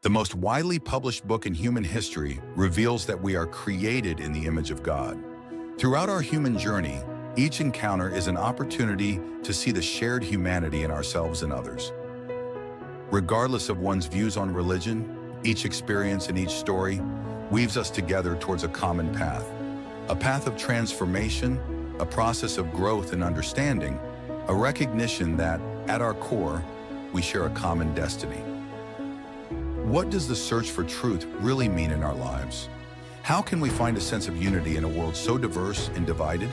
The most widely published book in human history reveals that we are created in the image of God. Throughout our human journey, each encounter is an opportunity to see the shared humanity in ourselves and others. Regardless of one's views on religion, each experience and each story weaves us together towards a common path of transformation, a process of growth and understanding, a recognition that, at our core, we share a common destiny. What does the search for truth really mean in our lives? How can we find a sense of unity in a world so diverse and divided?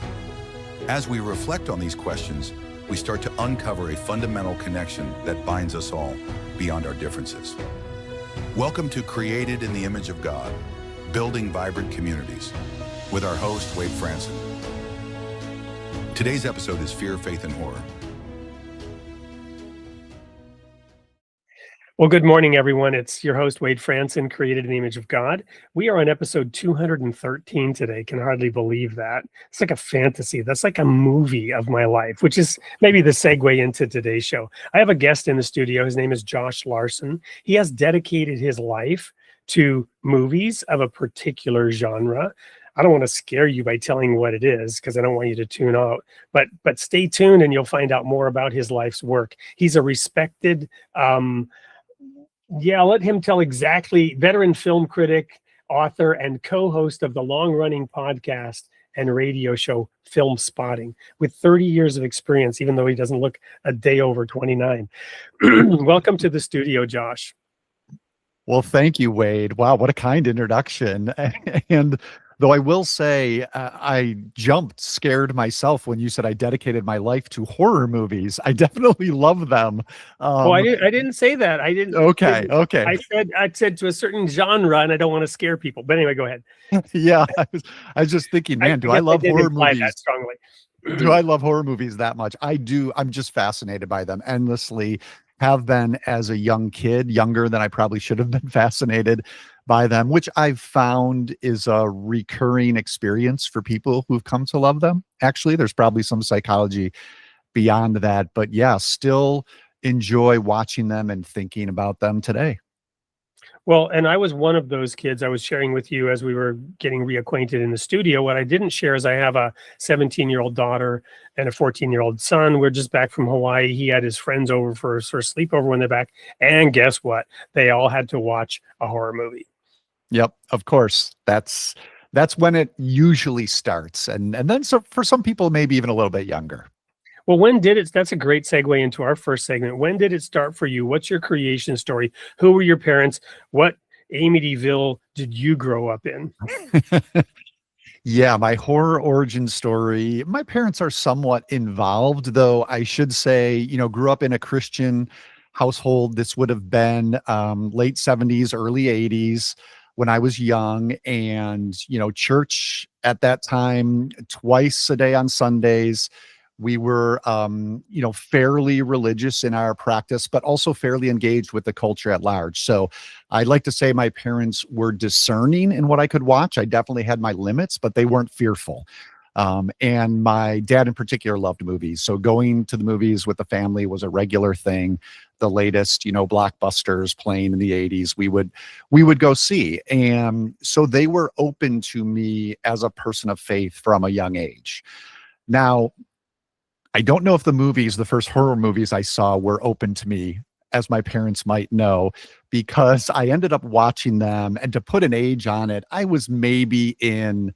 As we reflect on these questions, we start to uncover a fundamental connection that binds us all beyond our differences. Welcome to Created in the Image of God, Building Vibrant Communities, with our host, Wade Franson. Today's episode is Fear, Faith, and Horror. Well, good morning, everyone. It's your host, Wade Franson, Created in the Image of God. We are on episode 213 today. Can hardly believe that. It's like a fantasy. That's like a movie of my life, which is maybe the segue into today's show. I have a guest in the studio. His name is Josh Larsen. He has dedicated his life to movies of a particular genre. I don't want to scare you by telling what it is because I don't want you to tune out. But stay tuned and you'll find out more about his life's work. He's a respected I'll let him tell exactly. Veteran film critic, author, and co-host of the long-running podcast and radio show Film Spotting, with 30 years of experience, even though he doesn't look a day over 29. Welcome to the studio, Josh. Well, thank you, Wade. Wow, what a kind introduction. And though I will say, I jumped scared myself when you said I dedicated my life to horror movies. I definitely love them. I didn't say that. I didn't. Okay. I said to a certain genre, and I don't want to scare people. But anyway, go ahead. Yeah, I was just thinking, man, do I love horror movies? That strongly. Do I love horror movies that much? I do. I'm just fascinated by them endlessly. Have been as a young kid, younger than I probably should have been fascinated by them, which I've found is a recurring experience for people who've come to love them. Actually, there's probably some psychology beyond that, but yeah, still enjoy watching them and thinking about them today. Well, and I was one of those kids. I was sharing with you as we were getting reacquainted in the studio. What I didn't share is I have a 17-year-old daughter and a 14-year-old son. We're just back from Hawaii. He had his friends over for a sleepover when they're back. And guess what? They all had to watch a horror movie. Yep, of course. That's when it usually starts. And then so for some people, maybe even a little bit younger. Well, when did it? That's a great segue into our first segment. When did it start for you? What's your creation story? Who were your parents? What Amityville did you grow up in? Yeah, my horror origin story. My parents are somewhat involved, though I should say, grew up in a Christian household. This would have been late 70s, early 80s when I was young. And, church at that time, twice a day on Sundays. We were, fairly religious in our practice, but also fairly engaged with the culture at large. So I'd like to say my parents were discerning in what I could watch. I definitely had my limits, but they weren't fearful. And my dad in particular loved movies. So going to the movies with the family was a regular thing. The latest, blockbusters playing in the 80s, we would go see. And so they were open to me as a person of faith from a young age. Now, I don't know if the first horror movies I saw were open to me, as my parents might know, because I ended up watching them. And to put an age on it, I was maybe in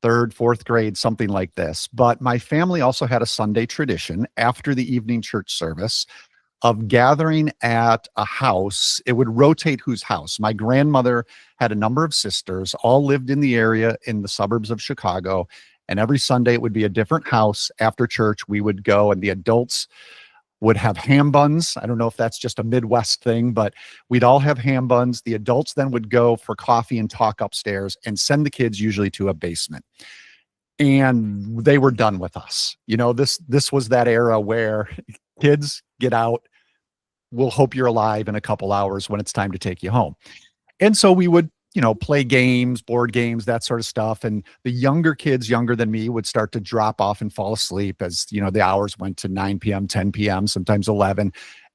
third, fourth grade, something like this. But my family also had a Sunday tradition after the evening church service of gathering at a house. It would rotate whose house. My grandmother had a number of sisters, all lived in the area in the suburbs of Chicago. And every Sunday it would be a different house. After church, we would go and the adults would have ham buns. I don't know if that's just a Midwest thing, but we'd all have ham buns. The adults then would go for coffee and talk upstairs and send the kids usually to a basement. And they were done with us. This was that era where kids get out. We'll hope you're alive in a couple hours when it's time to take you home. And so we would play games, board games, that sort of stuff. And the younger kids, younger than me, would start to drop off and fall asleep as, the hours went to 9 p.m., 10 p.m., sometimes 11.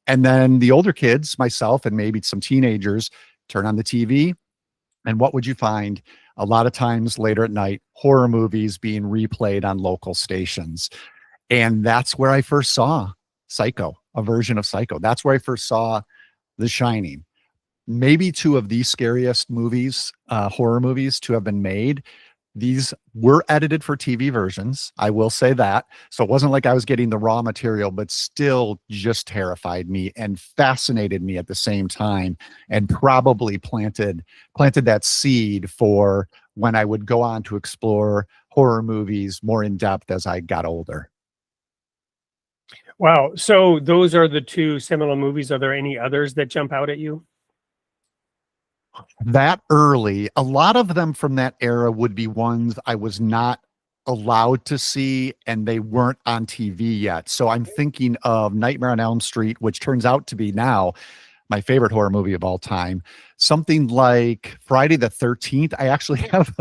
And then the older kids, myself and maybe some teenagers, turn on the TV, and what would you find? A lot of times later at night, horror movies being replayed on local stations. And that's where I first saw Psycho, a version of Psycho. That's where I first saw The Shining. Maybe two of the scariest movies, horror movies to have been made. These were edited for TV versions. I will say that. So it wasn't like I was getting the raw material, but still just terrified me and fascinated me at the same time, and probably planted that seed for when I would go on to explore horror movies more in depth as I got older. Wow. So those are the two seminal movies. Are there any others that jump out at you? That early, a lot of them from that era would be ones I was not allowed to see, and they weren't on TV yet. So I'm thinking of Nightmare on Elm Street, which turns out to be now my favorite horror movie of all time. Something like Friday the 13th. I actually have,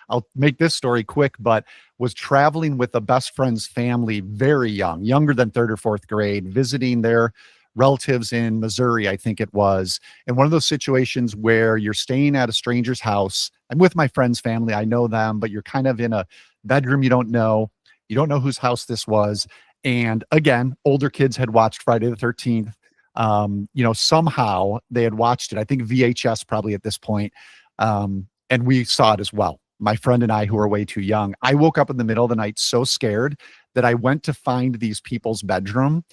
I'll make this story quick, but was traveling with a best friend's family, very young, younger than third or fourth grade, visiting their relatives in Missouri, I think it was. And one of those situations where you're staying at a stranger's house. I'm with my friend's family. I know them, but you're kind of in a bedroom you don't know. You don't know whose house this was. And again, older kids had watched Friday the 13th. Somehow they had watched it. I think VHS probably at this point. And we saw it as well. My friend and I, who are way too young. I woke up in the middle of the night so scared that I went to find these people's bedroom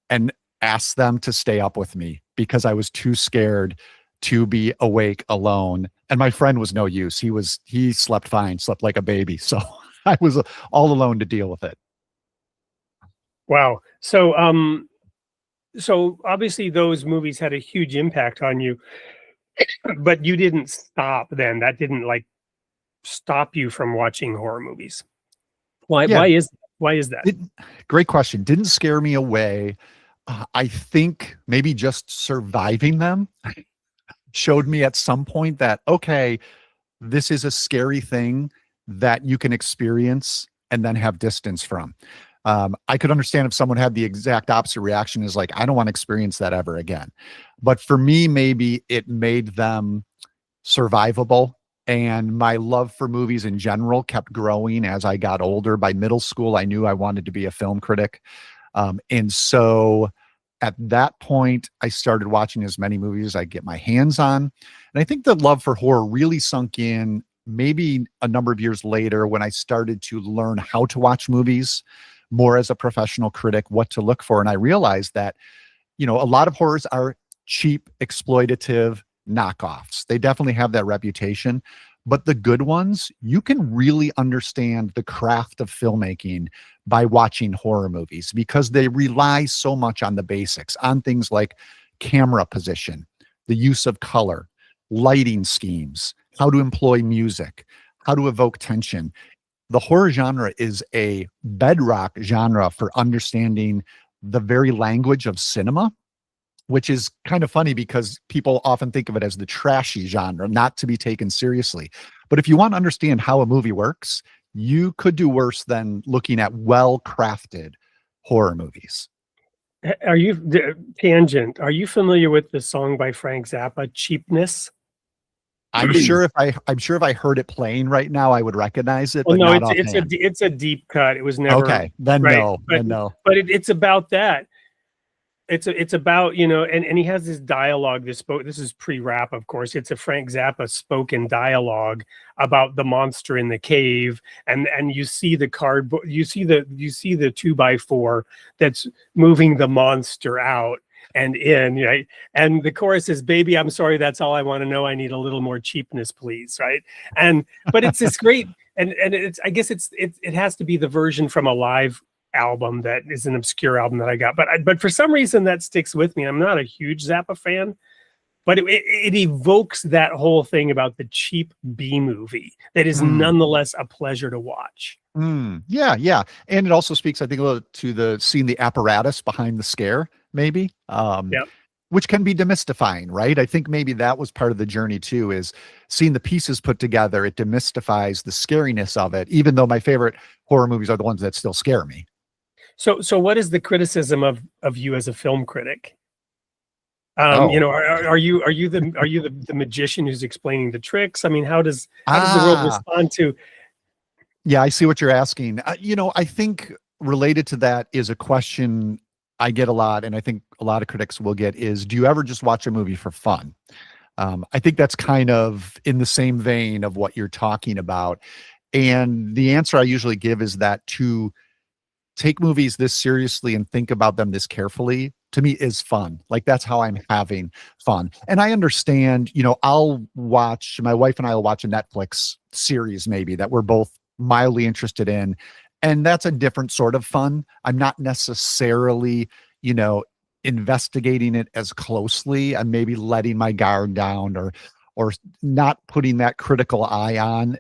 and asked them to stay up with me because I was too scared to be awake alone. And my friend was no use. He slept fine, slept like a baby. So I was all alone to deal with it. Wow. So obviously those movies had a huge impact on you, but you didn't stop then. That didn't stop you from watching horror movies. Why? Yeah. Why is that? Great question. Didn't scare me away. I think maybe just surviving them showed me at some point that, okay, this is a scary thing that you can experience and then have distance from. I could understand if someone had the exact opposite reaction, is like, I don't want to experience that ever again. But for me, maybe it made them survivable. And my love for movies in general kept growing as I got older. By middle school, I knew I wanted to be a film critic. And so at that point, I started watching as many movies as I get my hands on. And I think the love for horror really sunk in maybe a number of years later when I started to learn how to watch movies more as a professional critic, what to look for. And I realized that, a lot of horrors are cheap, exploitative knockoffs. They definitely have that reputation. But the good ones, you can really understand the craft of filmmaking by watching horror movies because they rely so much on the basics, on things like camera position, the use of color, lighting schemes, how to employ music, how to evoke tension. The horror genre is a bedrock genre for understanding the very language of cinema, which is kind of funny because people often think of it as the trashy genre, not to be taken seriously. But if you want to understand how a movie works, you could do worse than looking at well-crafted horror movies. Are you familiar with the song by Frank Zappa, Cheapness? I'm sure if I heard it playing right now, I would recognize it. Well, but no, it's a deep cut. It was never okay. Then right? no, then no. But it's about that. It's about, and he has this dialogue, this is pre-rap, of course. It's a Frank Zappa spoken dialogue about the monster in the cave, and you see the cardboard, you see the 2x4 that's moving the monster out and in, right? And the chorus is, "Baby, I'm sorry, that's all I want to know. I need a little more cheapness, please," right? But it's this great, and it's, I guess it has to be the version from a live album that is an obscure album that I got, but for some reason that sticks with me. I'm not a huge Zappa fan, but it evokes that whole thing about the cheap B movie that is nonetheless a pleasure to watch. Yeah. And it also speaks, I think, a little to seeing the apparatus behind the scare, maybe, which can be demystifying, right? I think maybe that was part of the journey too, is seeing the pieces put together. It demystifies the scariness of it, even though my favorite horror movies are the ones that still scare me. So what is the criticism of you as a film critic? You Oh, know, are you the magician who's explaining the tricks? I mean, how does the world ah, respond to? yeah, I see what you're asking. I think related to that is a question I get a lot, and I think a lot of critics will get is, do you ever just watch a movie for fun? I think that's kind of in the same vein of what you're talking about. And the answer I usually give is that to take movies this seriously and think about them this carefully, to me, is fun. Like, that's how I'm having fun. And I understand, my wife and I will watch a Netflix series maybe that we're both mildly interested in. And that's a different sort of fun. I'm not necessarily, you know, investigating it as closely. I'm maybe letting my guard down, or not putting that critical eye on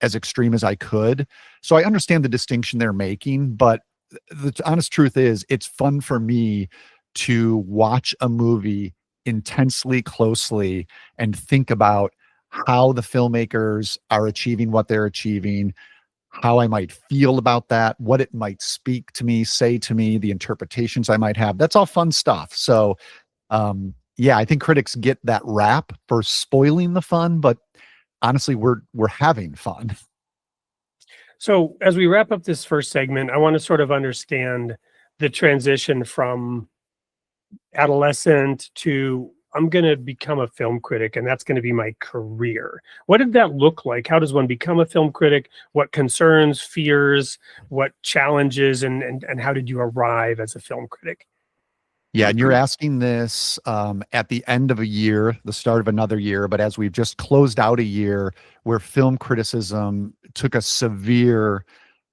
as extreme as I could. So I understand the distinction they're making, but the honest truth is it's fun for me to watch a movie intensely closely and think about how the filmmakers are achieving what they're achieving, how I might feel about that, what it might speak to me, say to me, the interpretations I might have. That's all fun stuff. So, yeah, I think critics get that rap for spoiling the fun, but honestly, we're having fun. So as we wrap up this first segment, I want to sort of understand the transition from adolescent to I'm going to become a film critic and that's going to be my career. What did that look like? How does one become a film critic? What concerns, fears, what challenges, and how did you arrive as a film critic? Yeah, and you're asking this at the end of a year, the start of another year, but as we've just closed out a year where film criticism took a severe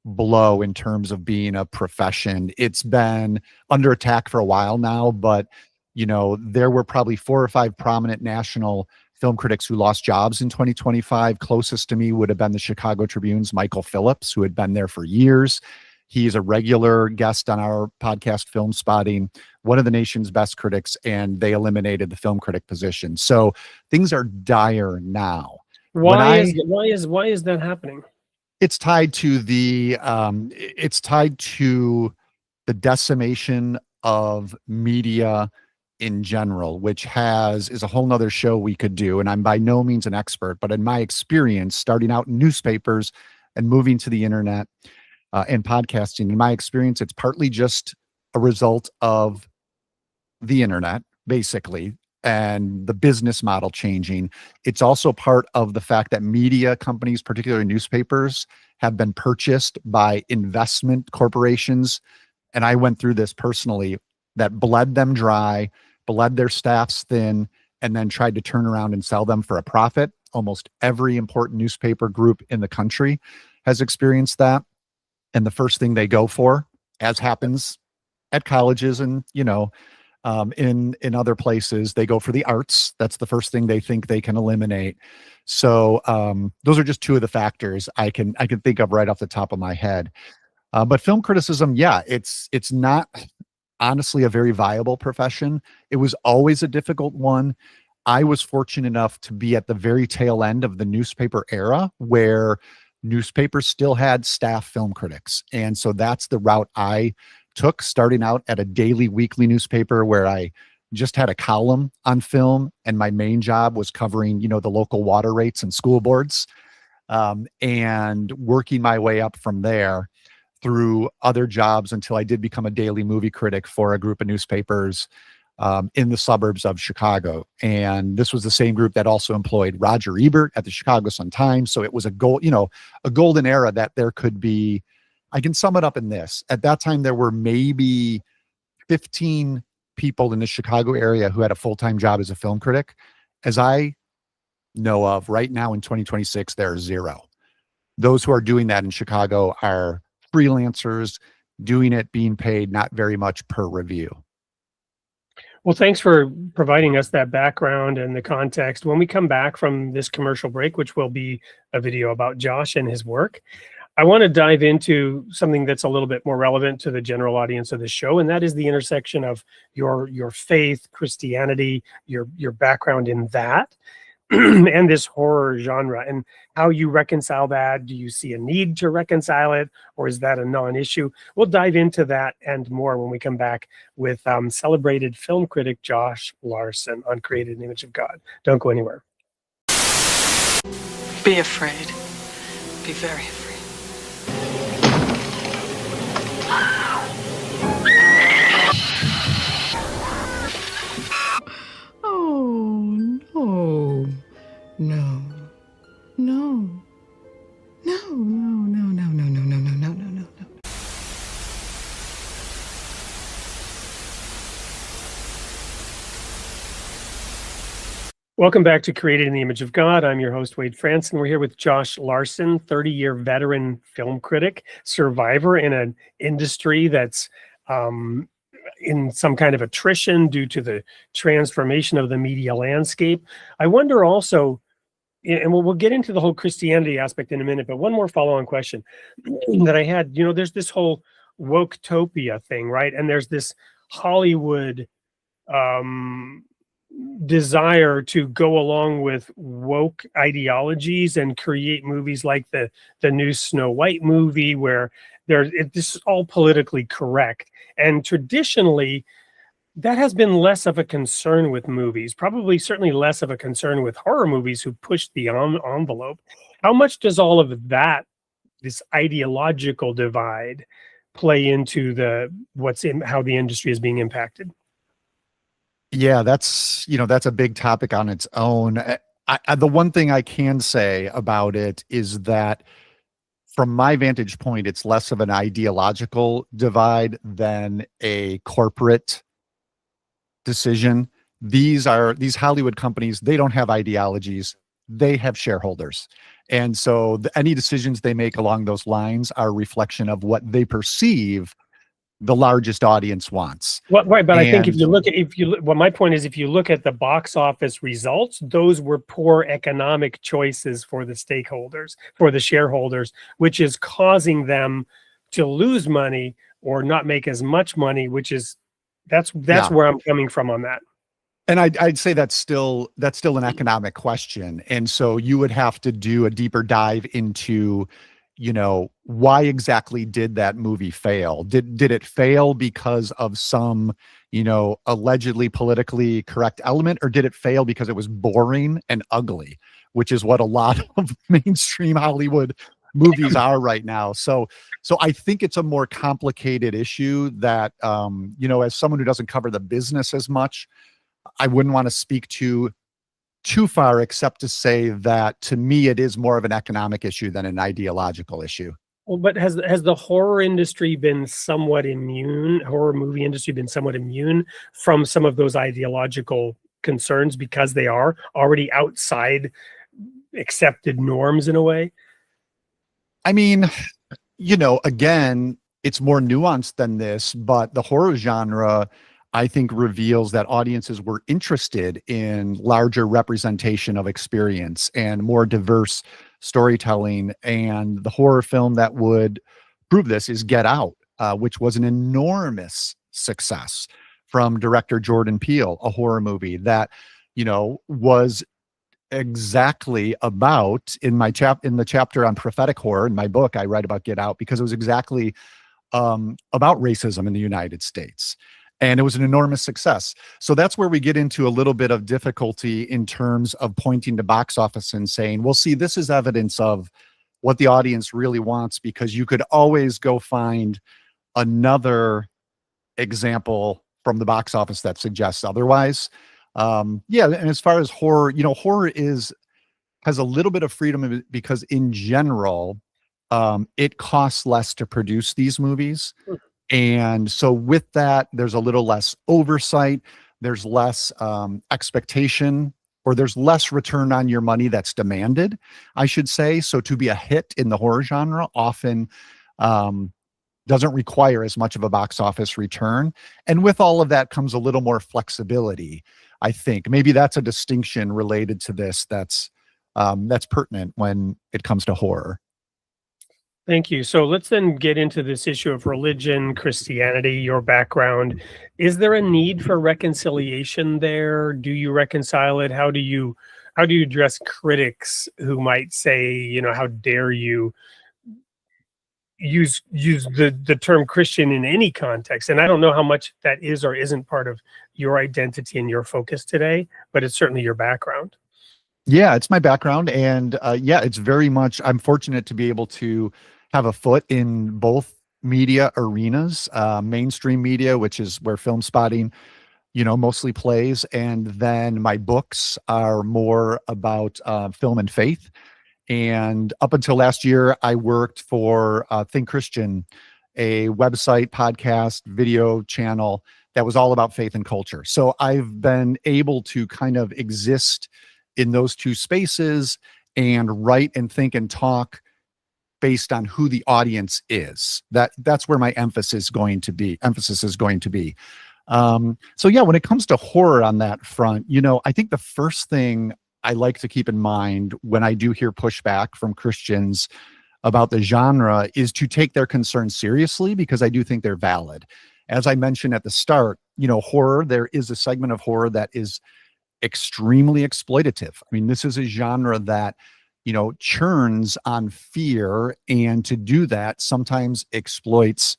blow in terms of being a profession. It's been under attack for a while now, but there were probably 4 or 5 prominent national film critics who lost jobs in 2025. Closest to me would have been the Chicago Tribune's Michael Phillips, who had been there for years. He's a regular guest on our podcast, Film Spotting, one of the nation's best critics, and they eliminated the film critic position. So things are dire now. Why is that happening? It's tied to the decimation of media in general, which is a whole nother show we could do. And I'm by no means an expert, but in my experience, starting out in newspapers and moving to the internet and podcasting, in my experience, it's partly just a result of the internet, basically, and the business model changing. It's also part of the fact that media companies, particularly newspapers, have been purchased by investment corporations. And I went through this personally, that bled them dry, bled their staffs thin, and then tried to turn around and sell them for a profit. Almost every important newspaper group in the country has experienced that. And the first thing they go for, as happens at colleges and, in other places, they go for the arts. That's the first thing they think they can eliminate. So those are just two of the factors I can think of right off the top of my head. But film criticism, yeah, it's not honestly a very viable profession. It was always a difficult one. I was fortunate enough to be at the very tail end of the newspaper era where newspapers still had staff film critics. And so that's the route I took, starting out at a daily, weekly newspaper where I just had a column on film, and my main job was covering, the local water rates and school boards, and working my way up from there through other jobs until I did become a daily movie critic for a group of newspapers in the suburbs of Chicago. And this was the same group that also employed Roger Ebert at the Chicago Sun-Times. So it was a golden era that there could be. I can sum it up in this. At that time, there were maybe 15 people in the Chicago area who had a full-time job as a film critic. As I know of right now in 2026, there are 0. Those who are doing that in Chicago are freelancers doing it, being paid not very much per review. Well, thanks for providing us that background and the context. When we come back from this commercial break, which will be a video about Josh and his work, I want to dive into something that's a little bit more relevant to the general audience of the show, and that is the intersection of your faith, Christianity, your background in that, and this horror genre, and how you reconcile that. Do you see a need to reconcile it, or is that a non-issue? We'll dive into that and more when we come back with celebrated film critic Josh Larsen on Created in the Image of God. Don't go anywhere. Be afraid. Be very afraid. Oh, no. No. No. No, no, no, no, no, no, no, no, no, no, no, no. Welcome back to Created in the Image of God. I'm your host, Wade Franson. We're here with Josh Larsen, 30-year veteran film critic, survivor in an industry that's in some kind of attrition due to the transformation of the media landscape. I wonder also, and we'll get into the whole Christianity aspect in a minute, but one more follow-on question that I had. There's this whole woke-topia thing, right? And there's this Hollywood desire to go along with woke ideologies and create movies like the new Snow White movie, where this is all politically correct. And traditionally, that has been less of a concern with movies, certainly less of a concern with horror movies who push the envelope. How much does all of that, this ideological divide, play into how the industry is being impacted? Yeah, that's a big topic on its own. The one thing I can say about it is that from my vantage point, it's less of an ideological divide than a corporate decision. These Hollywood companies, they don't have ideologies, they have shareholders. And so any decisions they make along those lines are a reflection of what they perceive the largest audience wants. Right, but I think my point is, if you look at the box office results, those were poor economic choices for the stakeholders, for the shareholders, which is causing them to lose money or not make as much money, that's where I'm coming from on that. And I'd say that's still an economic question. And so you would have to do a deeper dive into why exactly did that movie fail? Did it fail because of some, allegedly politically correct element, or did it fail because it was boring and ugly, which is what a lot of mainstream Hollywood movies are right now. So I think it's a more complicated issue that, as someone who doesn't cover the business as much, I wouldn't want to speak too far, except to say that to me, it is more of an economic issue than an ideological issue. Well, but has the horror industry been somewhat immune? Horror movie industry been somewhat immune from some of those ideological concerns because they are already outside accepted norms in a way? I mean, again, it's more nuanced than this, but the horror genre, I think, reveals that audiences were interested in larger representation of experience and more diverse storytelling. And the horror film that would prove this is Get Out, which was an enormous success from director Jordan Peele, a horror movie that, was exactly about, in the chapter on prophetic horror in my book, I write about Get Out because it was exactly about racism in the United States. And it was an enormous success. So that's where we get into a little bit of difficulty in terms of pointing to box office and saying, well, see, this is evidence of what the audience really wants, because you could always go find another example from the box office that suggests otherwise. And as far as horror, horror has a little bit of freedom because in general, it costs less to produce these movies. And so with that, there's a little less oversight, there's less expectation, or there's less return on your money that's demanded, I should say. So to be a hit in the horror genre often doesn't require as much of a box office return. And with all of that comes a little more flexibility, I think. Maybe that's a distinction related to this that's pertinent when it comes to horror. Thank you. So let's then get into this issue of religion, Christianity, your background. Is there a need for reconciliation there? Do you reconcile it? How do you how do you address critics who might say, how dare you use the term Christian in any context? And I don't know how much that is or isn't part of your identity and your focus today, but it's certainly your background. Yeah, it's my background. And yeah, it's very much, I'm fortunate to be able to have a foot in both media arenas, mainstream media, which is where film spotting, mostly plays. And then my books are more about film and faith. And up until last year, I worked for Think Christian, a website, podcast, video channel that was all about faith and culture. So I've been able to kind of exist in those two spaces and write and think and talk based on who the audience is. That's where my emphasis is going to be. So yeah, when it comes to horror on that front, I think the first thing I like to keep in mind when I do hear pushback from Christians about the genre is to take their concerns seriously, because I do think they're valid. As I mentioned at the start, horror, there is a segment of horror that is extremely exploitative. I mean, this is a genre that, churns on fear, and to do that sometimes exploits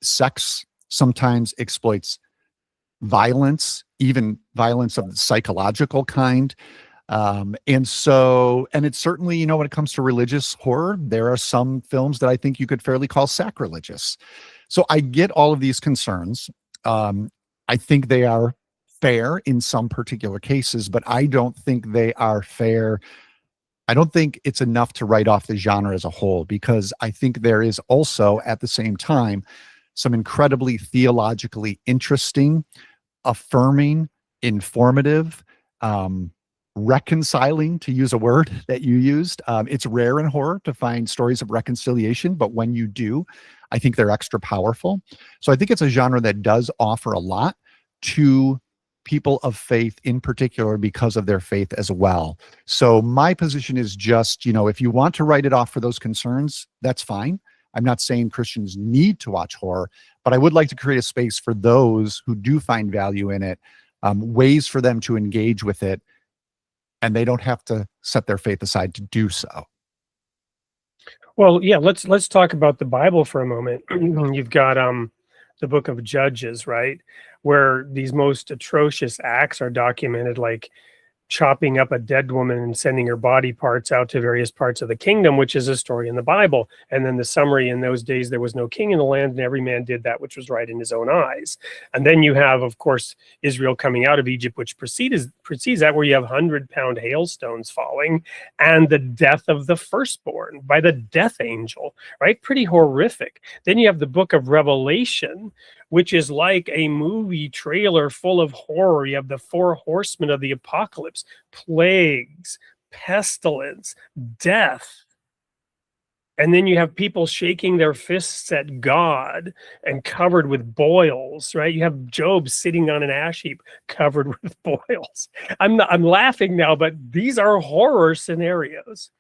sex, sometimes exploits violence, even violence of the psychological kind. And it's certainly, when it comes to religious horror, there are some films that I think you could fairly call sacrilegious. So I get all of these concerns. I think they are fair in some particular cases, but I don't think they are fair. I don't think it's enough to write off the genre as a whole, because I think there is also, at the same time, some incredibly theologically interesting, affirming, informative, reconciling, to use a word that you used. It's rare in horror to find stories of reconciliation, but when you do, I think they're extra powerful. So I think it's a genre that does offer a lot to people of faith in particular, because of their faith as well. So my position is just, if you want to write it off for those concerns, that's fine. I'm not saying Christians need to watch horror, but I would like to create a space for those who do find value in it, ways for them to engage with it, and they don't have to set their faith aside to do so. Well, yeah, let's talk about the Bible for a moment. You've got the book of Judges, right, where these most atrocious acts are documented, like chopping up a dead woman and sending her body parts out to various parts of the kingdom, which is a story in the Bible. And then the summary: in those days there was no king in the land, and every man did that which was right in his own eyes. And then you have, of course, Israel coming out of Egypt, which precedes that, where you have 100-pound hailstones falling and the death of the firstborn by the death angel, right? Pretty horrific. Then you have the book of Revelation, which is like a movie trailer full of horror. You have the 4 horsemen of the apocalypse: plagues, pestilence, death. And then you have people shaking their fists at God and covered with boils, right? You have Job sitting on an ash heap covered with boils. I'm laughing now, but these are horror scenarios.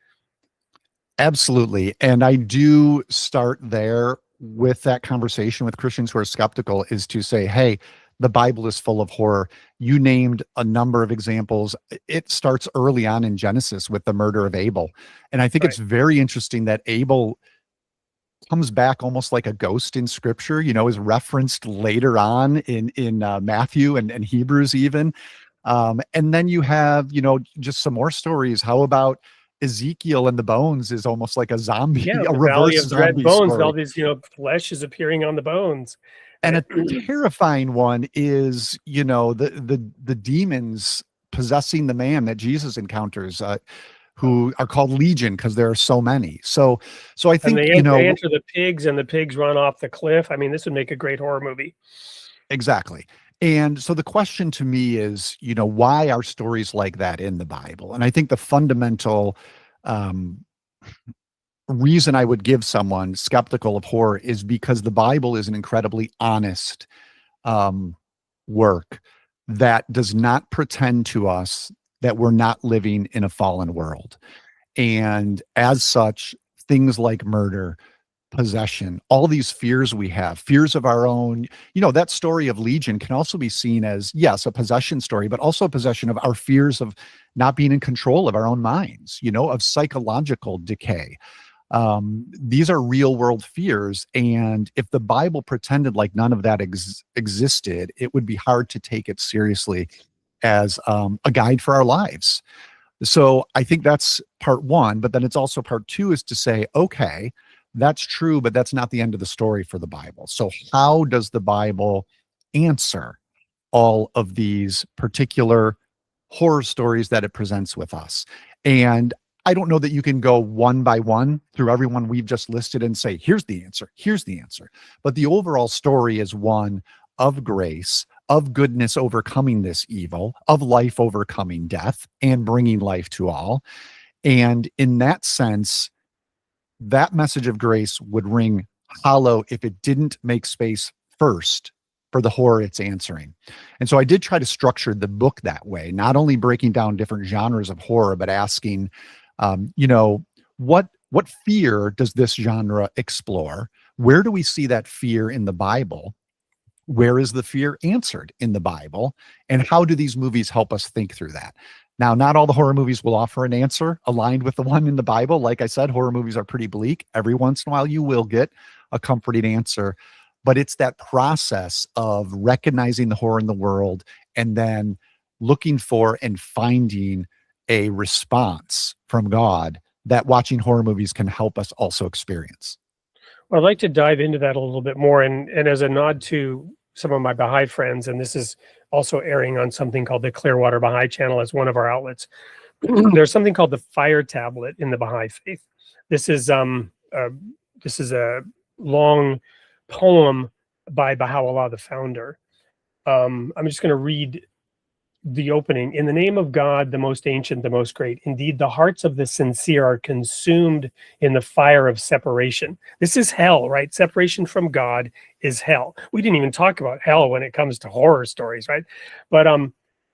Absolutely. And I do start there with that conversation with Christians who are skeptical, is to say, hey, the Bible is full of horror. You named a number of examples. It starts early on in Genesis with the murder of Abel. And I think It's very interesting that Abel comes back almost like a ghost in scripture, is referenced later on in Matthew and Hebrews even. And then you have, just some more stories. How about Ezekiel and the bones is almost like a zombie, Yeah, a the reverse Valley of Dread zombie Bones. story. All these, flesh is appearing on the bones. And a terrifying one is, the demons possessing the man that Jesus encounters, who are called Legion because there are so many. So I think, they enter the pigs, and the pigs run off the cliff. I mean, this would make a great horror movie. Exactly. And so the question to me is, why are stories like that in the Bible? And I think the fundamental reason I would give someone skeptical of horror is because the Bible is an incredibly honest work that does not pretend to us that we're not living in a fallen world. And as such, things like murder, possession, all these fears we have, fears of our own. That story of Legion can also be seen as, yes, a possession story, but also a possession of our fears of not being in control of our own minds, of psychological decay. These are real world fears. And if the Bible pretended like none of that existed, it would be hard to take it seriously as a guide for our lives. So I think that's part one, but then it's also part two is to say, okay, that's true, but that's not the end of the story for the Bible. So how does the Bible answer all of these particular horror stories that it presents with us? And I don't know that you can go one by one through everyone we've just listed and say, here's the answer, here's the answer. But the overall story is one of grace, of goodness overcoming this evil, of life overcoming death and bringing life to all. And in that sense, that message of grace would ring hollow if it didn't make space first for the horror it's answering. And so I did try to structure the book that way, not only breaking down different genres of horror, but asking, what fear does this genre explore? Where do we see that fear in the Bible? Where is the fear answered in the Bible? And how do these movies help us think through that? Now, not all the horror movies will offer an answer aligned with the one in the Bible. Like I said, horror movies are pretty bleak. Every once in a while, you will get a comforting answer. But it's that process of recognizing the horror in the world and then looking for and finding a response from God that watching horror movies can help us also experience. Well, I'd like to dive into that a little bit more. And as a nod to some of my Baha'i friends, and this is also airing on something called the Clearwater Baha'i channel as one of our outlets. There's something called the Fire Tablet in the Baha'i faith. This is a long poem by Baha'u'llah, the founder. I'm just going to read the opening. In the name of God, the most ancient, the most great. Indeed, the hearts of the sincere are consumed in the fire of separation. This is hell, right? Separation from God is hell. We didn't even talk about hell when it comes to horror stories, right? But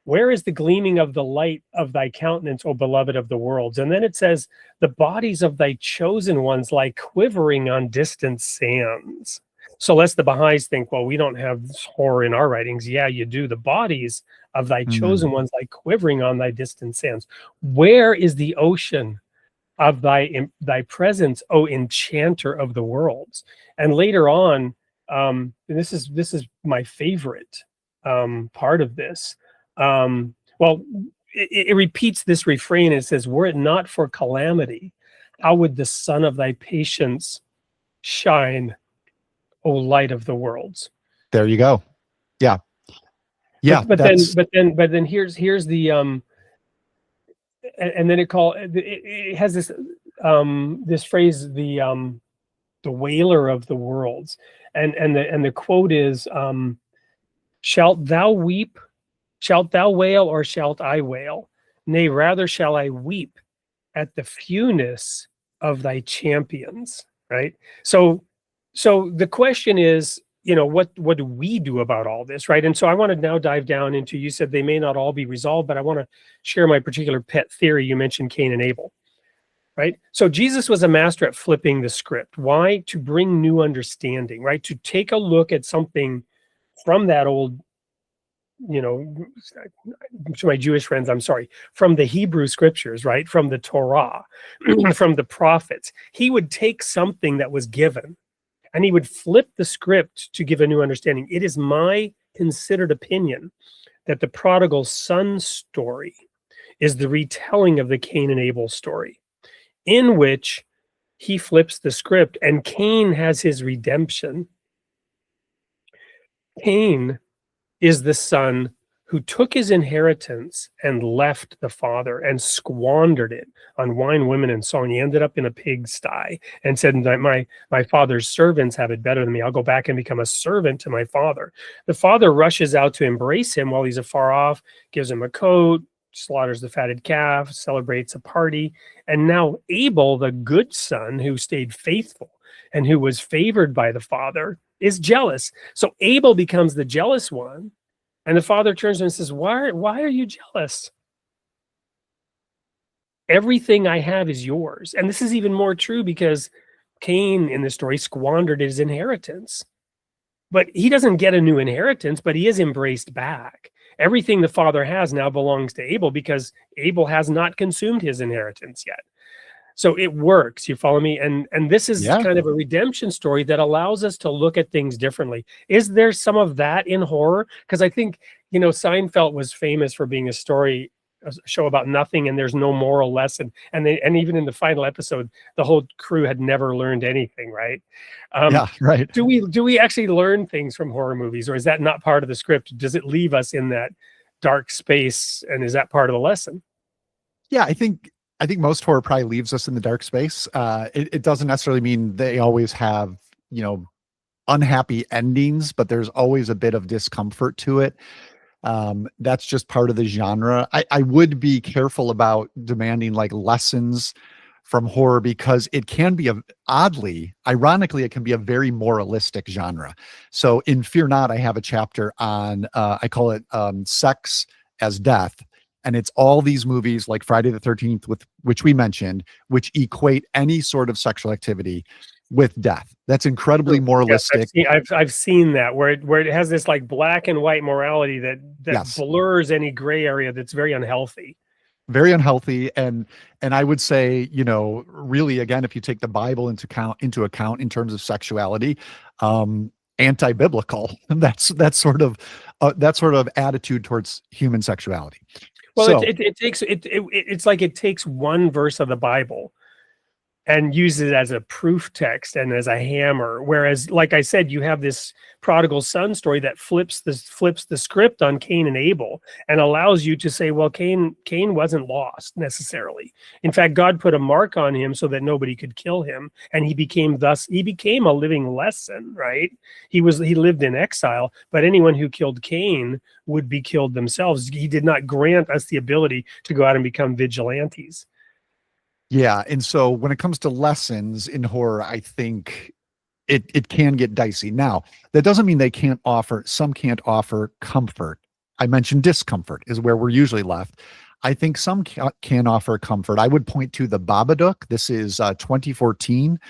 where is the gleaming of the light of thy countenance, O beloved of the worlds? And then it says, the bodies of thy chosen ones lie quivering on distant sands. So lest the Baha'is think, well, we don't have horror in our writings. Yeah, you do. The bodies of thy chosen ones lie quivering on thy distant sands. Where is the ocean of thy presence, O enchanter of the worlds? And later on, this is my favorite part of this. It repeats this refrain. It says, were it not for calamity, how would the sun of thy patience shine, O light of the worlds? There you go. Yeah. Yeah. But then here's the and then it has this this phrase, the wailer of the worlds, and the quote is, shalt thou weep, shalt thou wail, or shalt I wail? Nay, rather shall I weep at the fewness of thy champions. Right. So the question is, what do we do about all this, right? And so I want to now dive down into, you said they may not all be resolved, but I want to share my particular pet theory. You mentioned Cain and Abel, right? So Jesus was a master at flipping the script. Why? To bring new understanding, right? To take a look at something from that old, to my Jewish friends, I'm sorry, from the Hebrew scriptures, right? From the Torah, from the prophets. He would take something that was given, and he would flip the script to give a new understanding. It is my considered opinion that the prodigal son story is the retelling of the Cain and Abel story, in which he flips the script and Cain has his redemption. Cain is the son who took his inheritance and left the father and squandered it on wine, women, and song. He ended up in a pigsty and said, my father's servants have it better than me. I'll go back and become a servant to my father. The father rushes out to embrace him while he's afar off, gives him a coat, slaughters the fatted calf, celebrates a party. And now Abel, the good son who stayed faithful and who was favored by the father, is jealous. So Abel becomes the jealous one. And the father turns to him and says, why are you jealous? Everything I have is yours. And this is even more true because Cain in the story squandered his inheritance. But he doesn't get a new inheritance, but he is embraced back. Everything the father has now belongs to Abel because Abel has not consumed his inheritance yet. So it works. You follow me? And this is kind of a redemption story that allows us to look at things differently. Is there some of that in horror? Because I think, Seinfeld was famous for being a show about nothing, and there's no moral lesson. And even in the final episode, the whole crew had never learned anything, right? Yeah, right. Do we actually learn things from horror movies, or is that not part of the script? Does it leave us in that dark space, and is that part of the lesson? Yeah, I think most horror probably leaves us in the dark space. It doesn't necessarily mean they always have, unhappy endings, but there's always a bit of discomfort to it. That's just part of the genre. I would be careful about demanding like lessons from horror because it can be ironically, it can be a very moralistic genre. So in Fear Not, I have a chapter on, I call it sex as death. And it's all these movies like Friday the 13th, which we mentioned, which equate any sort of sexual activity with death. That's incredibly moralistic. Yes, I've seen that where it has this like black and white morality that blurs any gray area that's very unhealthy. Very unhealthy. And I would say, really, again, if you take the Bible into account in terms of sexuality, anti-biblical. That's sort of attitude towards human sexuality. Well, so, it's like it takes one verse of the Bible and uses it as a proof text and as a hammer. Whereas, like I said, you have this prodigal son story that flips the script on Cain and Abel and allows you to say, well, Cain wasn't lost necessarily. In fact, God put a mark on him so that nobody could kill him, and he became a living lesson, right? He lived in exile, but anyone who killed Cain would be killed themselves. He did not grant us the ability to go out and become vigilantes. Yeah. And so when it comes to lessons in horror, I think it can get dicey. Now, that doesn't mean some can't offer comfort. I mentioned discomfort is where we're usually left. I think some can offer comfort. I would point to The Babadook. This is 2014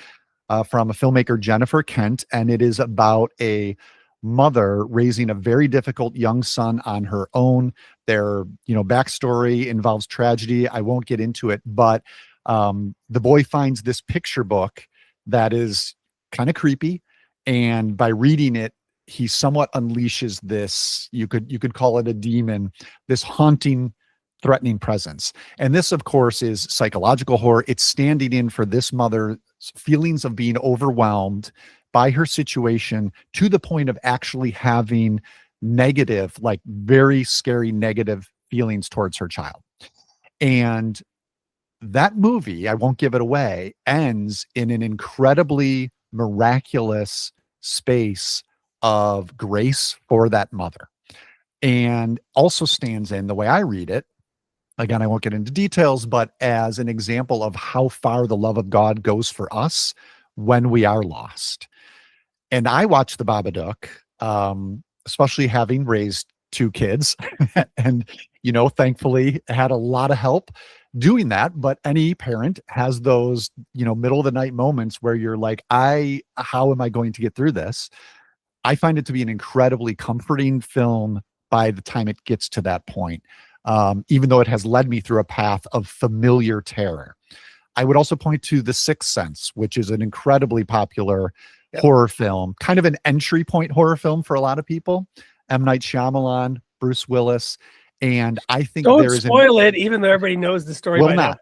from a filmmaker, Jennifer Kent, and it is about a mother raising a very difficult young son on her own. Their, backstory involves tragedy. I won't get into it, but the boy finds this picture book that is kind of creepy, and by reading it, he somewhat unleashes this, you could call it a demon, this haunting, threatening presence. And this, of course, is psychological horror. It's standing in for this mother's feelings of being overwhelmed by her situation to the point of actually having negative, like very scary negative feelings towards her child. And that movie, I won't give it away, ends in an incredibly miraculous space of grace for that mother. And also stands in, the way I read it, again, I won't get into details, but as an example of how far the love of God goes for us when we are lost. And I watched The Babadook, especially having raised 2 kids and, thankfully had a lot of help doing that. But any parent has those, middle of the night moments where you're like, how am I going to get through this? I find it to be an incredibly comforting film by the time it gets to that point, even though it has led me through a path of familiar terror. I would also point to The Sixth Sense, which is an incredibly popular horror film, kind of an entry point horror film for a lot of people. M. Night Shyamalan, Bruce Willis. And I think don't spoil it, even though everybody knows the story. Will not.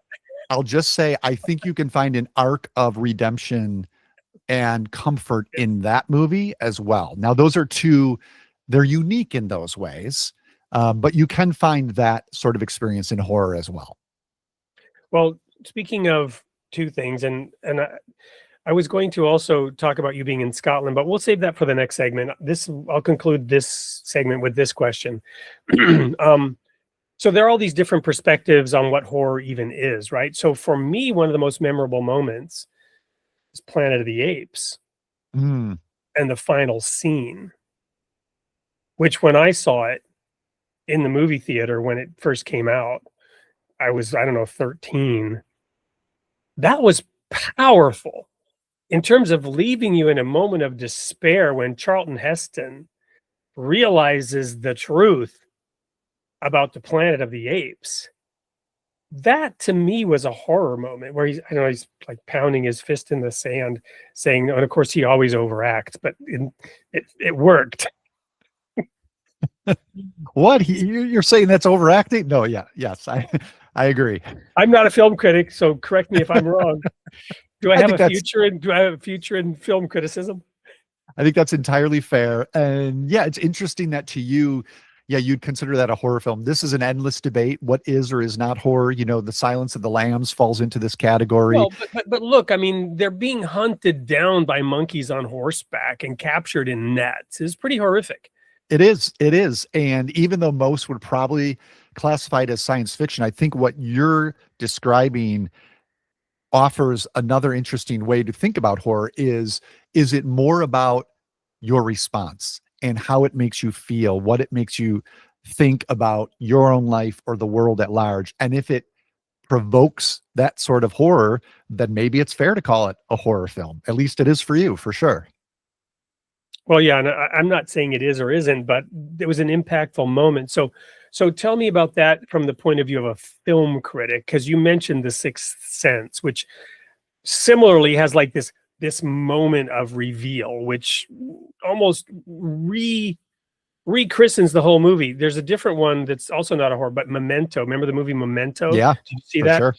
I'll just say, I think you can find an arc of redemption and comfort in that movie as well. Now, those are they're unique in those ways, but you can find that sort of experience in horror as well. Well, speaking of 2 things, and I was going to also talk about you being in Scotland, but we'll save that for the next segment. I'll conclude this segment with this question. So there are all these different perspectives on what horror even is, right? So for me, one of the most memorable moments is Planet of the Apes and the final scene, which when I saw it in the movie theater when it first came out, I was, 13. That was powerful in terms of leaving you in a moment of despair when Charlton Heston realizes the truth about the Planet of the Apes, that to me was a horror moment where he's like pounding his fist in the sand saying, and of course he always overacts, but it worked. What? You're saying that's overacting? No, yeah, yes, I agree. I'm not a film critic, so correct me if I'm wrong. Do I have a future in film criticism? I think that's entirely fair. And yeah, it's interesting that to you, yeah, you'd consider that a horror film. This is an endless debate. What is or is not horror? You know, The Silence of the Lambs falls into this category. Well, but look, I mean, they're being hunted down by monkeys on horseback and captured in nets. It's pretty horrific. It is. It is. And even though most would probably classify it as science fiction, I think what you're describing offers another interesting way to think about horror. Is it more about your response and how it makes you feel, what it makes you think about your own life or the world at large? And if it provokes that sort of horror, then maybe it's fair to call it a horror film. At least it is for you, for sure. Well, yeah, and I'm not saying it is or isn't, but it was an impactful moment. So tell me about that from the point of view of a film critic, because you mentioned The Sixth Sense, which similarly has like this moment of reveal, which almost rechristens the whole movie. There's a different one that's also not a horror, but Memento. Remember the movie Memento? Yeah. Did you see that? Sure.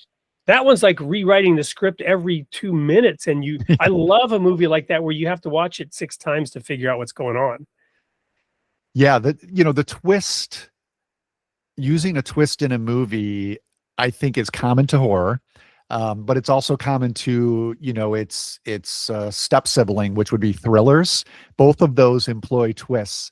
That one's like rewriting the script every 2 minutes. And I love a movie like that where you have to watch it 6 times to figure out what's going on. Yeah. The twist, using a twist in a movie, I think is common to horror. But it's also common to, its step sibling, which would be thrillers. Both of those employ twists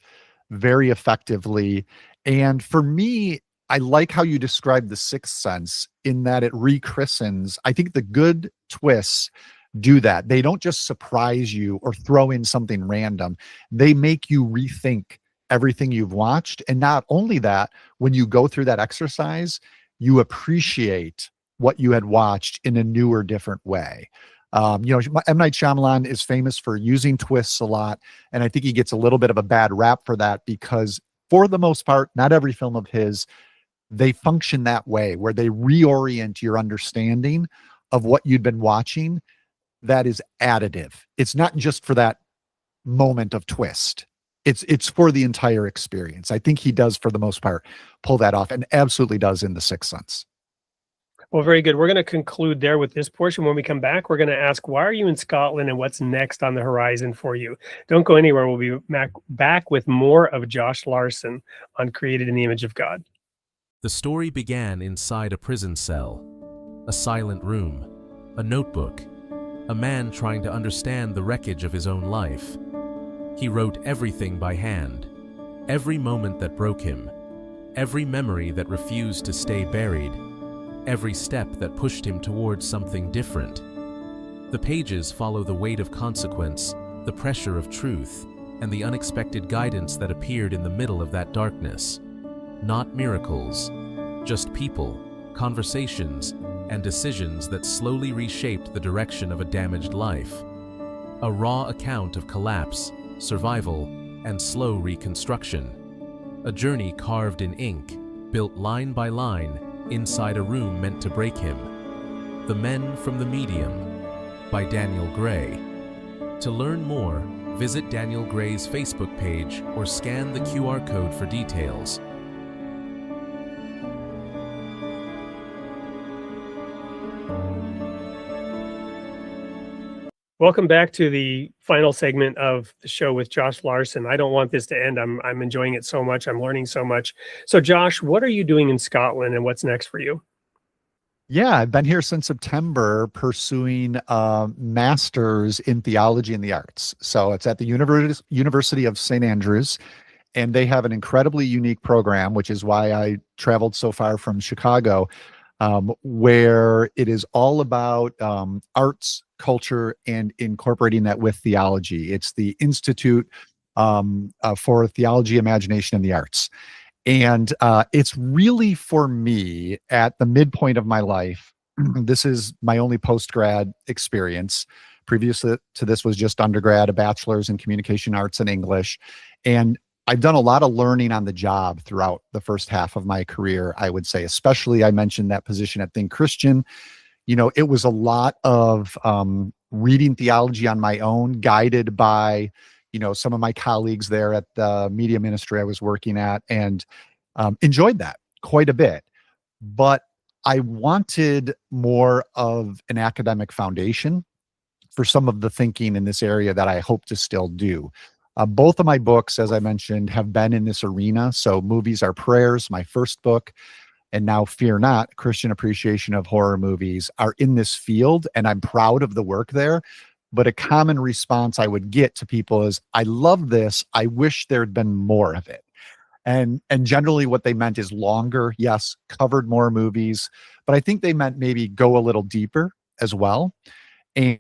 very effectively. And for me, I like how you describe The Sixth Sense in that it rechristens. I think the good twists do that. They don't just surprise you or throw in something random. They make you rethink everything you've watched. And not only that, when you go through that exercise, you appreciate what you had watched in a new or different way. M. Night Shyamalan is famous for using twists a lot. And I think he gets a little bit of a bad rap for that because for the most part, not every film of his, they function that way, where they reorient your understanding of what you'd been watching. That is additive. It's not just for that moment of twist. It's for the entire experience. I think he does, for the most part, pull that off, and absolutely does in The Sixth Sense. Well, very good. We're going to conclude there with this portion. When we come back, we're going to ask, why are you in Scotland and what's next on the horizon for you? Don't go anywhere. We'll be back with more of Josh Larsen on Created in the Image of God. The story began inside a prison cell, a silent room, a notebook, a man trying to understand the wreckage of his own life. He wrote everything by hand, every moment that broke him, every memory that refused to stay buried, every step that pushed him towards something different. The pages follow the weight of consequence, the pressure of truth, and the unexpected guidance that appeared in the middle of that darkness. Not miracles, just people, conversations, and decisions that slowly reshaped the direction of a damaged life. A raw account of collapse, survival, and slow reconstruction. A journey carved in ink, built line by line, inside a room meant to break him. The Men from the Medium, by Daniel Gray. To learn more, visit Daniel Gray's Facebook page or scan the QR code for details. Welcome back to the final segment of the show with Josh Larsen. I don't want this to end. I'm enjoying it so much. I'm learning so much. So Josh, what are you doing in Scotland and what's next for you? Yeah, I've been here since September pursuing a master's in theology and the arts. So it's at the University of St. Andrews, and they have an incredibly unique program, which is why I traveled so far from Chicago, where it is all about arts, culture, and incorporating that with theology. It's the Institute for Theology, Imagination, and the Arts. And it's really, for me, at the midpoint of my life. This is my only post-grad experience, Previous to this was just undergrad, a bachelor's in communication arts and English. And I've done a lot of learning on the job throughout the first half of my career, I would say. Especially, I mentioned that position at Think Christian. It was a lot of reading theology on my own, guided by, some of my colleagues there at the media ministry I was working at, and enjoyed that quite a bit. But I wanted more of an academic foundation for some of the thinking in this area that I hope to still do. Both of my books, as I mentioned, have been in this arena. So Movies Are Prayers, my first book, and now Fear Not, Christian Appreciation of Horror Movies, are in this field, and I'm proud of the work there. But a common response I would get to people is, I love this, I wish there'd been more of it. And generally what they meant is longer, yes, covered more movies, but I think they meant maybe go a little deeper as well. And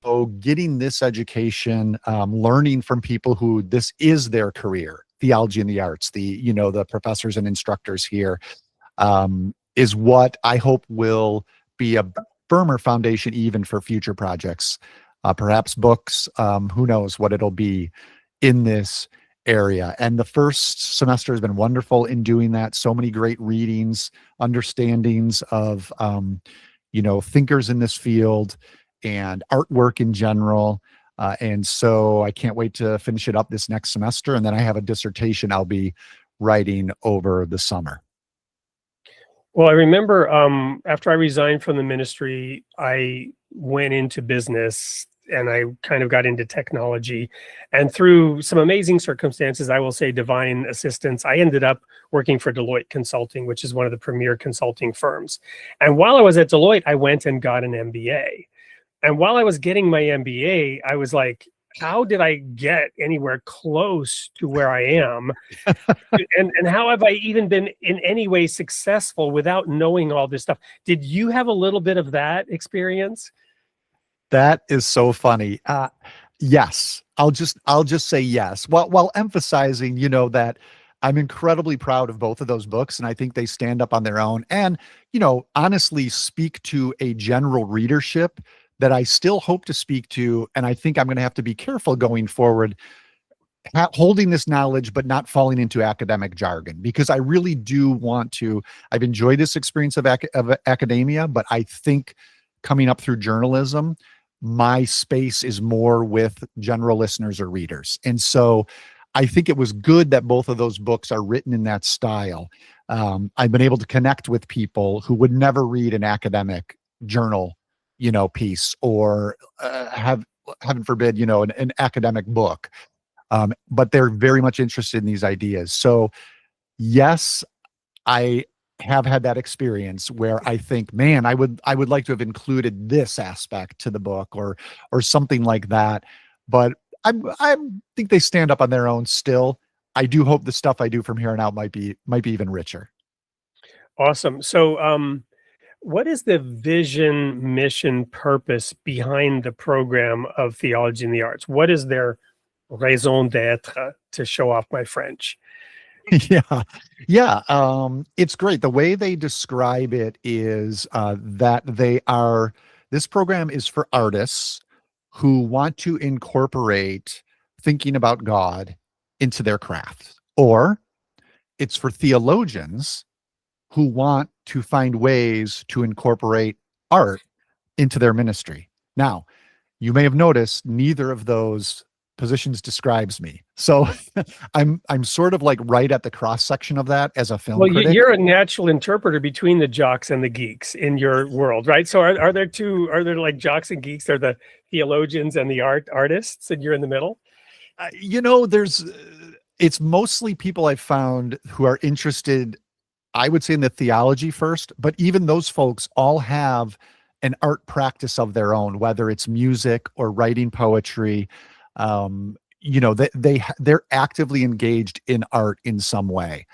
so getting this education, learning from people who this is their career, theology and the arts, the professors and instructors here, is what I hope will be a firmer foundation even for future projects, perhaps books, who knows what it'll be in this area. And the first semester has been wonderful in doing that. So many great readings, understandings of, thinkers in this field and artwork in general. And so I can't wait to finish it up this next semester. And then I have a dissertation I'll be writing over the summer. Well, I remember after I resigned from the ministry, I went into business and I kind of got into technology. And through some amazing circumstances, I will say divine assistance, I ended up working for Deloitte Consulting, which is one of the premier consulting firms. And while I was at Deloitte, I went and got an MBA. And while I was getting my MBA, I was like, how did I get anywhere close to where I am? and how have I even been in any way successful without knowing all this stuff? Did you have a little bit of that experience? That is so funny. Yes, I'll just say yes. While emphasizing, that I'm incredibly proud of both of those books, and I think they stand up on their own, and honestly speak to a general readership that I still hope to speak to, and I think I'm going to have to be careful going forward, holding this knowledge but not falling into academic jargon, because I really do want to. I've enjoyed this experience of academia, but I think coming up through journalism, my space is more with general listeners or readers. And so I think it was good that both of those books are written in that style. I've been able to connect with people who would never read an academic journal, piece, or heaven forbid, an academic book. But they're very much interested in these ideas. So yes, I have had that experience where I think, man, I would like to have included this aspect to the book or something like that. But I think they stand up on their own still. I do hope the stuff I do from here on out might be even richer. Awesome. So what is the vision, mission, purpose behind the program of Theology in the Arts? What is their raison d'être, to show off my French? Yeah. It's great. The way they describe it is that this program is for artists who want to incorporate thinking about God into their craft, or it's for theologians who want to find ways to incorporate art into their ministry. Now, you may have noticed neither of those positions describes me. So I'm sort of like right at the cross section of that as a film critic. You're a natural interpreter between the jocks and the geeks in your world, right? So are there like jocks and geeks? They're the theologians and the artists, and you're in the middle? It's mostly people I've found who are interested, I would say, in the theology first, but even those folks all have an art practice of their own, whether it's music or writing poetry. They're actively engaged in art in some way.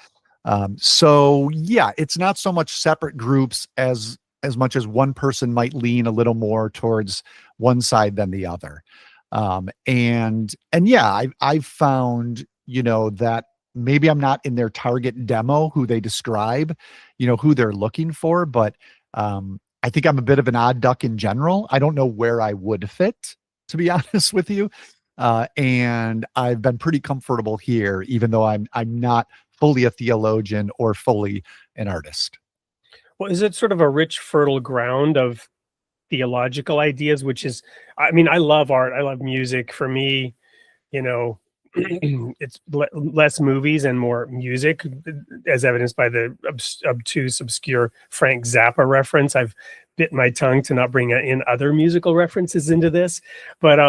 So yeah, it's not so much separate groups as much as one person might lean a little more towards one side than the other. And yeah, I've found, that maybe I'm not in their target demo, who they describe, who they're looking for, but I think I'm a bit of an odd duck in general. I don't know where I would fit to be honest with you. And I've been pretty comfortable here, even though I'm not fully a theologian or fully an artist. Well, is it sort of a rich, fertile ground of theological ideas, which is, I mean, I love art. I love music. For me, you know, it's less movies and more music, as evidenced by the obtuse, obscure Frank Zappa reference. I've bit my tongue to not bring in other musical references into this, but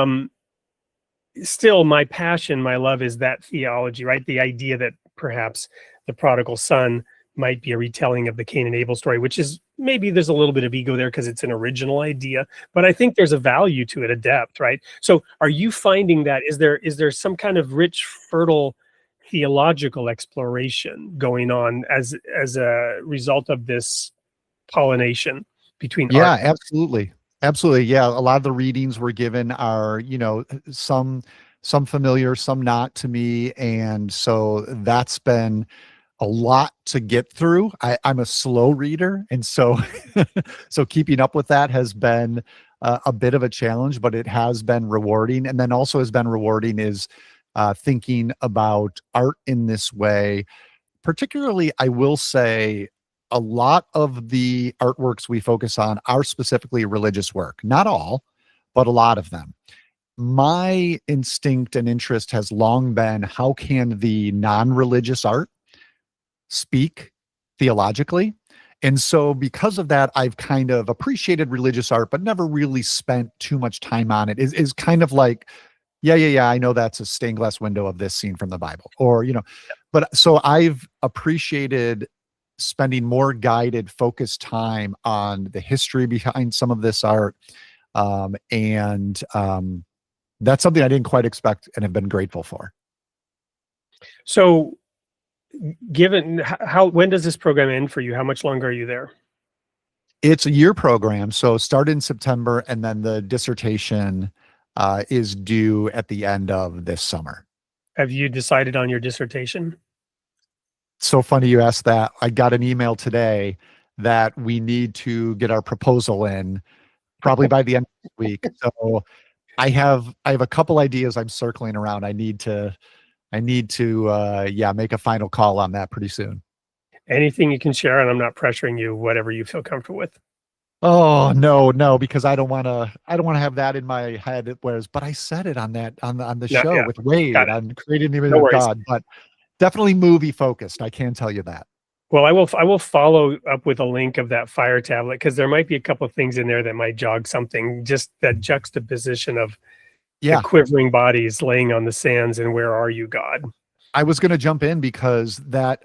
still my passion, my love is that theology, right? The idea that perhaps the prodigal son might be a retelling of the Cain and Abel story, which is, maybe there's a little bit of ego there because it's an original idea, but I think there's a value to it, a depth, right? So are you finding that, is there some kind of rich, fertile theological exploration going on as a result of this pollination between Yeah, art? absolutely. Absolutely. Yeah. A lot of the readings we're given are, some familiar, some not to me. And so that's been a lot to get through. I'm a slow reader. And so, so keeping up with that has been a bit of a challenge, but it has been rewarding. And then also has been rewarding is thinking about art in this way. Particularly, I will say, a lot of the artworks we focus on are specifically religious work. Not all, but a lot of them. My instinct and interest has long been, how can the non-religious art speak theologically? And so because of that, I've kind of appreciated religious art, but never really spent too much time on it. Is kind of like, yeah, I know that's a stained glass window of this scene from the Bible, or, but so I've appreciated spending more guided, focused time on the history behind some of this art. And that's something I didn't quite expect and have been grateful for. So given when does this program end for you? How much longer are you there? It's a year program. So start in September, and then the dissertation is due at the end of this summer. Have you decided on your dissertation? So funny you asked that. I got an email today that we need to get our proposal in probably by the end of the week. So I have a couple ideas I'm circling around. I need to make a final call on that pretty soon. Anything you can share, and I'm not pressuring you, whatever you feel comfortable with. Oh, no, because I don't want to have that in my head. But I said it on the show with Wade on Creating the Image of God, but definitely movie focused. I can tell you that. Well, I will follow up with a link of that fire tablet, because there might be a couple of things in there that might jog something. Just that juxtaposition of the quivering bodies laying on the sands, and where are you, God? I was going to jump in because that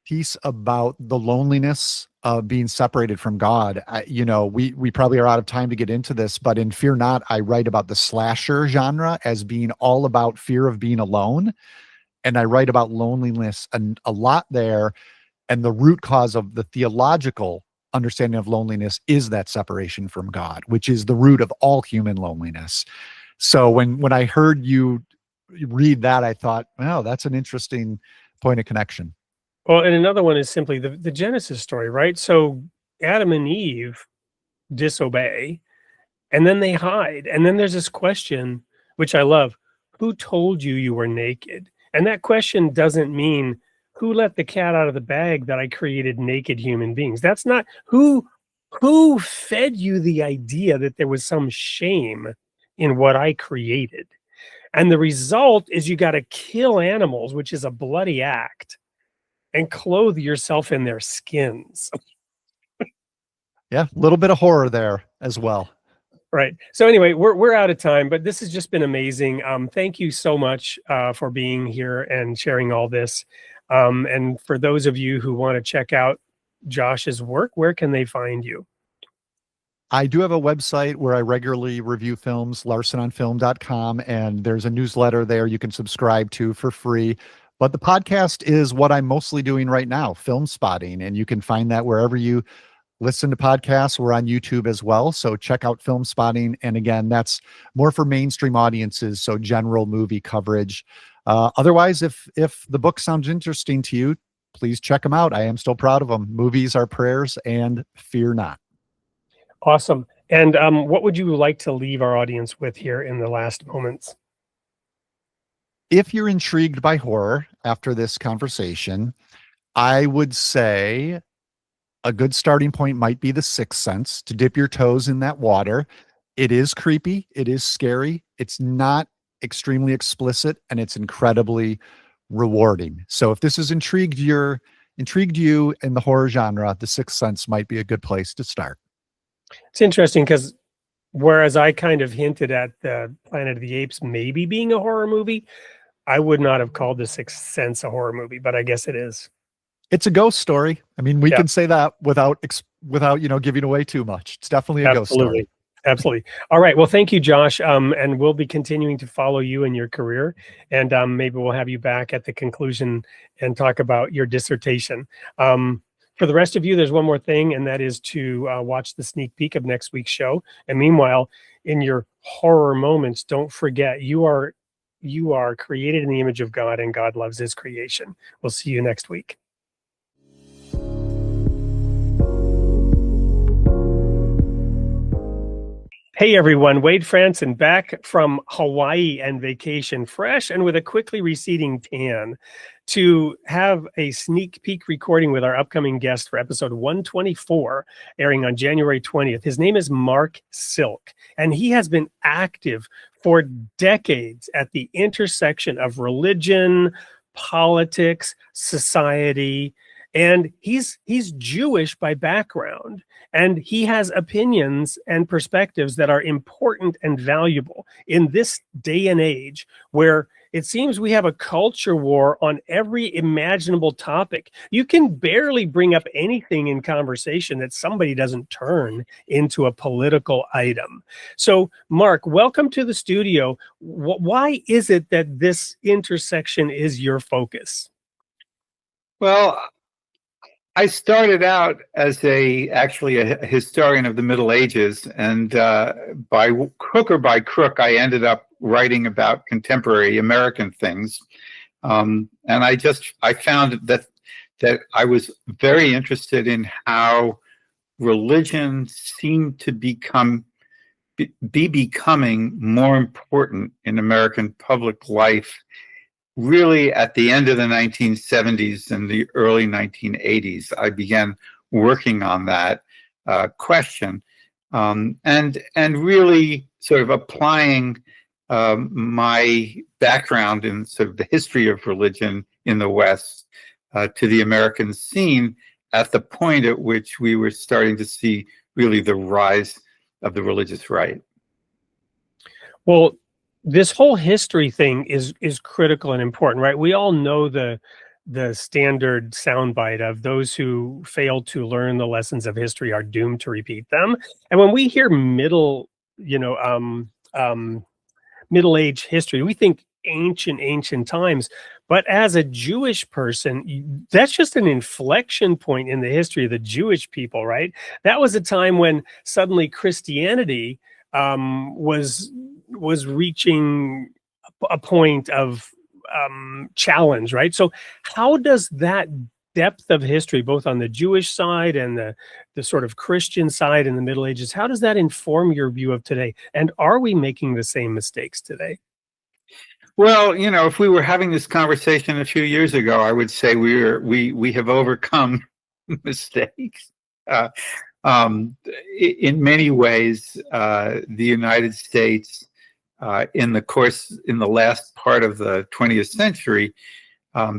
piece about the loneliness of being separated from God, we probably are out of time to get into this, but in Fear Not, I write about the slasher genre as being all about fear of being alone. And I write about loneliness a lot there. And the root cause of the theological understanding of loneliness is that separation from God, which is the root of all human loneliness. So when I heard you read that, I thought, wow, that's an interesting point of connection. Well, and another one is simply the Genesis story, right? So Adam and Eve disobey, and then they hide. And then there's this question, which I love: who told you you were naked? And that question doesn't mean who let the cat out of the bag that I created naked human beings. That's not who fed you the idea that there was some shame in what I created. And the result is you got to kill animals, which is a bloody act, and clothe yourself in their skins. Yeah, a little bit of horror there as well. Right. So anyway, we're out of time, but this has just been amazing. Thank you so much for being here and sharing all this. And for those of you who want to check out Josh's work, where can they find you? I do have a website where I regularly review films, larsenonfilm.com, and there's a newsletter there you can subscribe to for free. But the podcast is what I'm mostly doing right now, Film Spotting, and you can find that wherever you listen to podcasts. We're on YouTube as well, so check out Film Spotting. And again, that's more for mainstream audiences, so general movie coverage. Otherwise, if the book sounds interesting to you, please check them out. I am still proud of them. Movies Are Prayers and Fear Not. Awesome. And what would you like to leave our audience with here in the last moments? If you're intrigued by horror after this conversation, I would say a good starting point might be The Sixth Sense, to dip your toes in that water. It is creepy. It is scary. It's not extremely explicit, and it's incredibly rewarding. So if this has intrigued you in the horror genre, The Sixth Sense might be a good place to start. It's interesting because whereas I kind of hinted at the Planet of the Apes maybe being a horror movie, I would not have called The Sixth Sense a horror movie, but I guess it is. It's a ghost story. I mean, we Yeah. can say that without giving away too much. It's definitely a ghost story. Absolutely. All right. Well, thank you, Josh. And we'll be continuing to follow you in your career. And maybe we'll have you back at the conclusion and talk about your dissertation. For the rest of you, there's one more thing, and that is to watch the sneak peek of next week's show. And meanwhile, in your horror moments, don't forget you are created in the image of God, and God loves his creation. We'll see you next week. Hey everyone, Wade Franson back from Hawaii and vacation, fresh and with a quickly receding tan, to have a sneak peek recording with our upcoming guest for episode 124, airing on January 20th. His name is Mark Silk, and he has been active for decades at the intersection of religion, politics, society, and he's Jewish by background, and he has opinions and perspectives that are important and valuable in this day and age where it seems we have a culture war on every imaginable topic. You can barely bring up anything in conversation that somebody doesn't turn into a political item. So, Mark, welcome to the studio. Why is it that this intersection is your focus? Well, I started out as actually a historian of the Middle Ages, and by hook or by crook, I ended up writing about contemporary American things. And I found that I was very interested in how religion seemed to be becoming more important in American public life, really at the end of the 1970s and the early 1980s. I began working on that question and really sort of applying my background in sort of the history of religion in the West to the American scene at the point at which we were starting to see really the rise of the religious right. Well, this whole history thing is critical and important, right? We all know the standard soundbite of those who fail to learn the lessons of history are doomed to repeat them. And when we hear middle age history, we think ancient times. But as a Jewish person, that's just an inflection point in the history of the Jewish people, right? That was a time when suddenly Christianity was reaching a point of challenge, right? So how does that depth of history, both on the Jewish side and the sort of Christian side in the Middle Ages, how does that inform your view of today? And are we making the same mistakes today? Well, if we were having this conversation a few years ago, I would say we have overcome mistakes. In many ways, the United States, in the last part of the 20th century,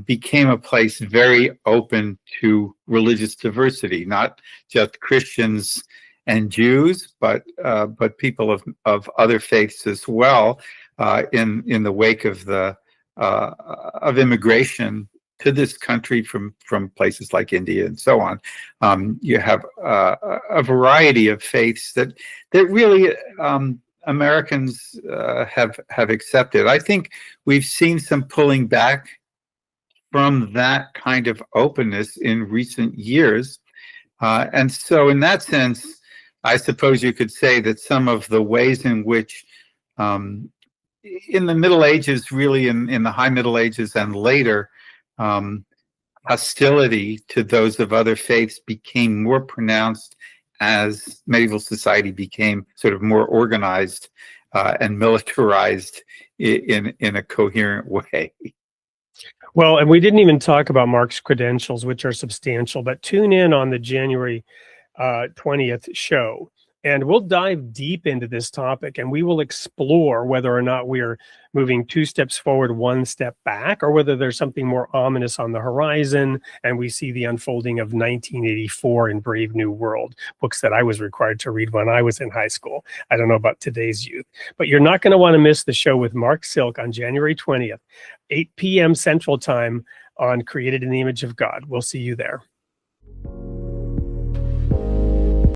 became a place very open to religious diversity, not just Christians and Jews, but people of other faiths as well. In the wake of immigration to this country from places like India and so on, you have a variety of faiths that really Americans have accepted. I think we've seen some pulling back from that kind of openness in recent years, and so in that sense, I suppose you could say that some of the ways in which in the Middle Ages, really in the High Middle Ages and later, hostility to those of other faiths became more pronounced as medieval society became sort of more organized and militarized in a coherent way. Well, and we didn't even talk about Mark's credentials, which are substantial, but tune in on the January 20th show, and we'll dive deep into this topic, and we will explore whether or not we are moving 2 steps forward, 1 step back, or whether there's something more ominous on the horizon, and we see the unfolding of 1984 in Brave New World, books that I was required to read when I was in high school. I don't know about today's youth, but you're not going to want to miss the show with Mark Silk on January 20th, 8 p.m. Central Time on Created in the Image of God. We'll see you there.